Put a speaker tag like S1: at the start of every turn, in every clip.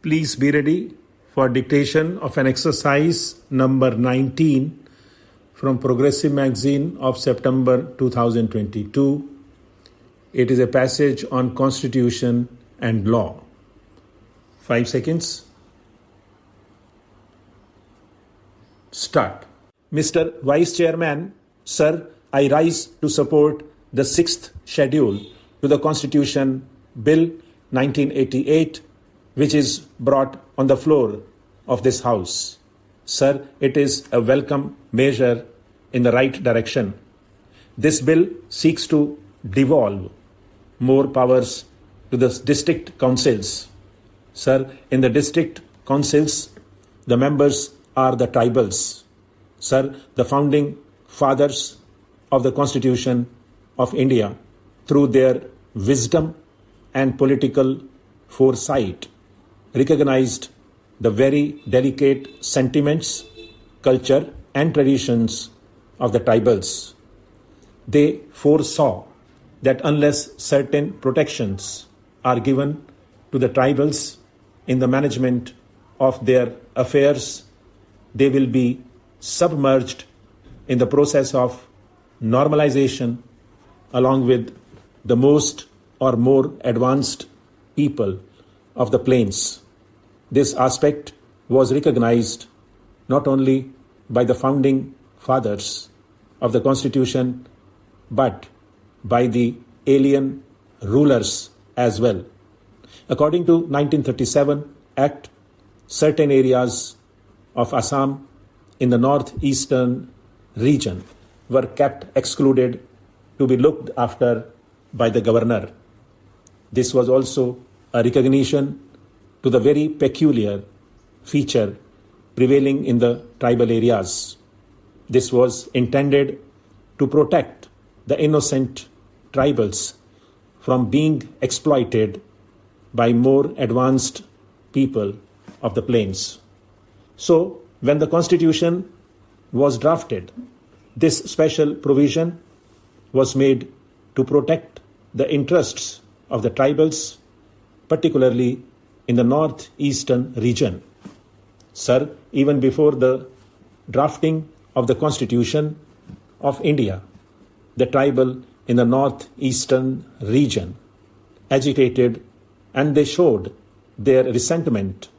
S1: Please be ready for dictation of an exercise number 19 from Progressive Magazine of September 2022. It is a passage on Constitution and law. 5 seconds. Start. Mr. Vice Chairman, Sir, I rise to support the 6th schedule to the Constitution Bill 1988, which is brought on the floor of this House. Sir, it is a welcome measure in the right direction. This bill seeks to devolve more powers to the district councils. Sir, in the district councils, the members are the tribals. Sir, the founding fathers of the Constitution of India, through their wisdom and political foresight, recognized the very delicate sentiments, culture, and traditions of the tribals. They foresaw that unless certain protections are given to the tribals in the management of their affairs, they will be submerged in the process of normalization along with the most or more advanced people of the plains. This aspect was recognized not only by the founding fathers of the Constitution, but by the alien rulers as well. According to 1937 Act, certain areas of Assam in the northeastern region were kept excluded to be looked after by the governor. This was also a recognition to the very peculiar feature prevailing in the tribal areas. This was intended to protect the innocent tribals from being exploited by more advanced people of the plains. So, when the Constitution was drafted, this special provision was made to protect the interests of the tribals, particularly in the northeastern region. Sir, even before the drafting of the Constitution of India, the tribal in the northeastern region agitated and they showed their resentment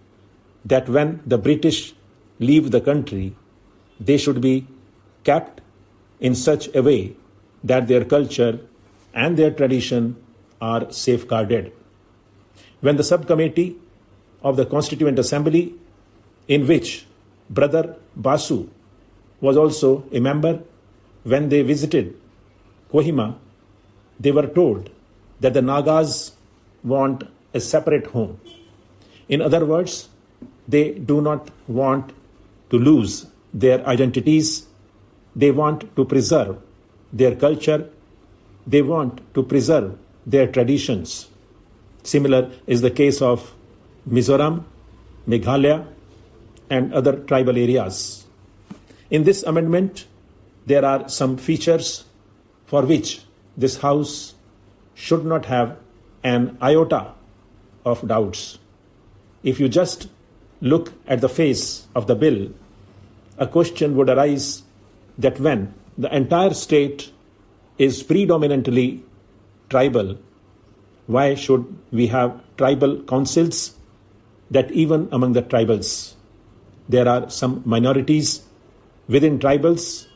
S1: that when the British leave the country, they should be kept in such a way that their culture and their tradition are safeguarded. When the subcommittee of the Constituent Assembly, in which Brother Basu was also a member, when they visited Kohima, they were told that the Nagas want a separate home. In other words, they do not want to lose their identities. They want to preserve their culture. They want to preserve their traditions. Similar is the case of Mizoram, Meghalaya, and other tribal areas. In this amendment, there are some features for which this House should not have an iota of doubts. If you just look at the face of the bill, a question would arise that when the entire state is predominantly tribal, why should we have tribal councils? That even among the tribals, there are some minorities within tribals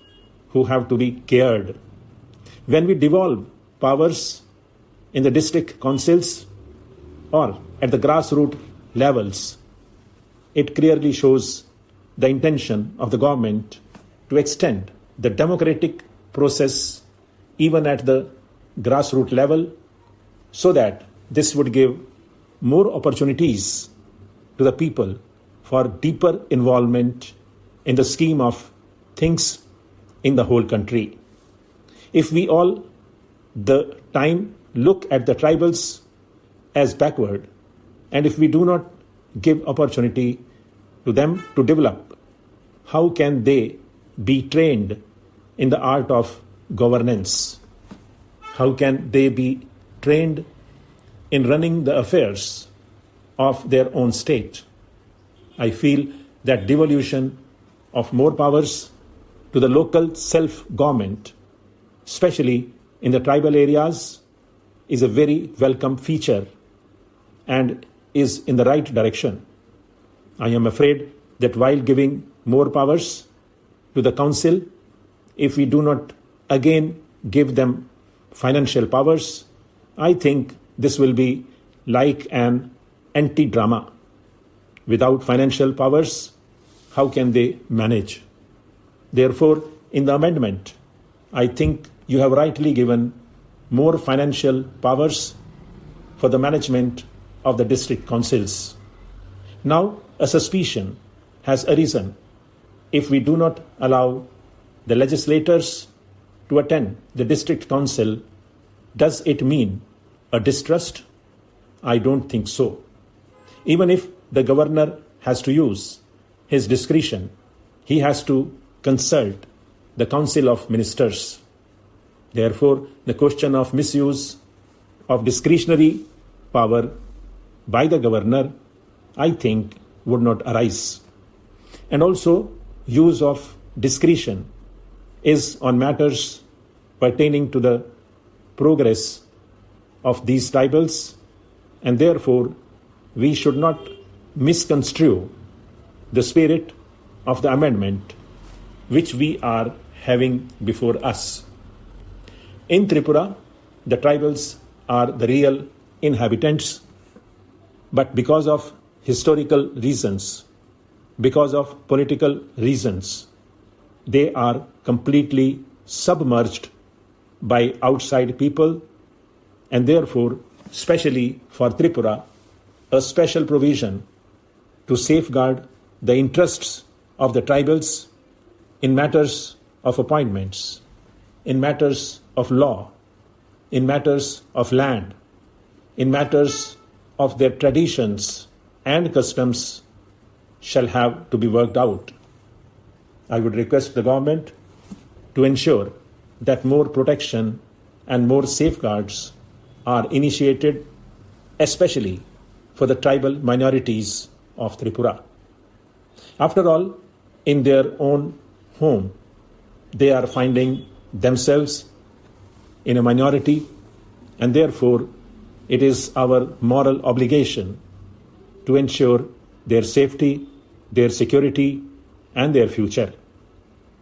S1: who have to be cared. When we devolve powers in the district councils or at the grassroots levels, it clearly shows the intention of the government to extend the democratic process even at the grassroots level, so that this would give more opportunities to the people for deeper involvement in the scheme of things in the whole country. If we all the time look at the tribals as backward, and if we do not give opportunity to them to develop, how can they be trained in the art of governance? How can they be trained in running the affairs of their own state. I feel that devolution of more powers to the local self-government, especially in the tribal areas, is a very welcome feature and is in the right direction. I am afraid that while giving more powers to the council, if we do not again give them financial powers, I think this will be like an anti-drama. Without financial powers, how can they manage? Therefore, in the amendment, I think you have rightly given more financial powers for the management of the district councils. Now, a suspicion has arisen. If we do not allow the legislators to attend the district council, does it mean a distrust? I don't think so. Even if the governor has to use his discretion, he has to consult the Council of Ministers. Therefore, the question of misuse of discretionary power by the governor, I think, would not arise. And also, use of discretion is on matters pertaining to the progress of these tribals, and therefore, we should not misconstrue the spirit of the amendment which we are having before us. In Tripura, the tribals are the real inhabitants, but because of historical reasons, because of political reasons, they are completely submerged by outside people, and therefore, especially for Tripura, a special provision to safeguard the interests of the tribals in matters of appointments, in matters of law, in matters of land, in matters of their traditions and customs shall have to be worked out. I would request the government to ensure that more protection and more safeguards are initiated, especially for the tribal minorities of Tripura. After all, in their own home, they are finding themselves in a minority, and therefore it is our moral obligation to ensure their safety, their security, and their future.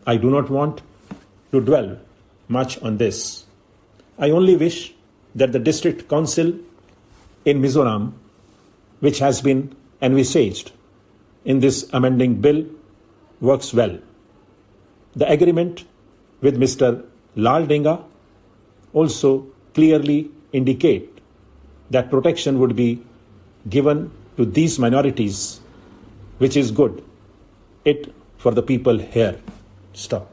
S1: I do not want to dwell much on this. I only wish that the district council in Mizoram, which has been envisaged in this amending bill, works well. The agreement with Mr. Lal Denga also clearly indicate that protection would be given to these minorities, which is good. It for the people here. Stop.